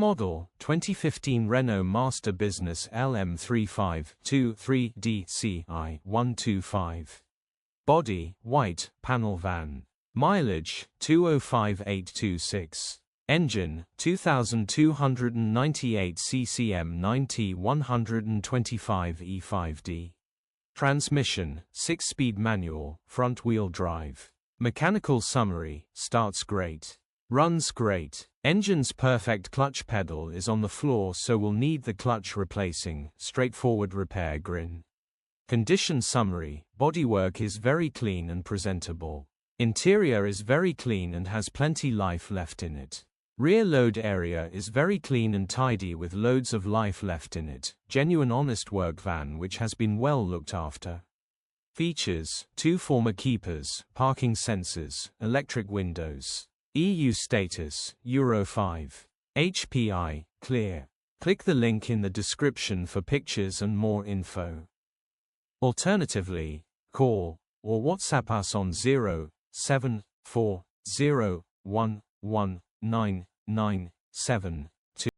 model, 2015 Renault Master Business LM35 23DCI 125. Body, white, panel van. Mileage, 205,826. Engine, 2298 CCM 90-125 E5D. Transmission, 6-speed manual, front-wheel drive. Mechanical summary, starts great. Runs great. Engine's perfect clutch pedal is on the floor, so will need the clutch replacing, straightforward repair grin. Condition summary, bodywork is very clean and presentable. Interior is very clean and has plenty life left in it. Rear load area is very clean and tidy with loads of life left in it. Genuine honest work van which has been well looked after. Features, 2 former keepers, parking sensors, electric windows. EU status, Euro 5. HPI, clear. Click the link in the description for pictures and more info. Alternatively, call or WhatsApp us on 074011997.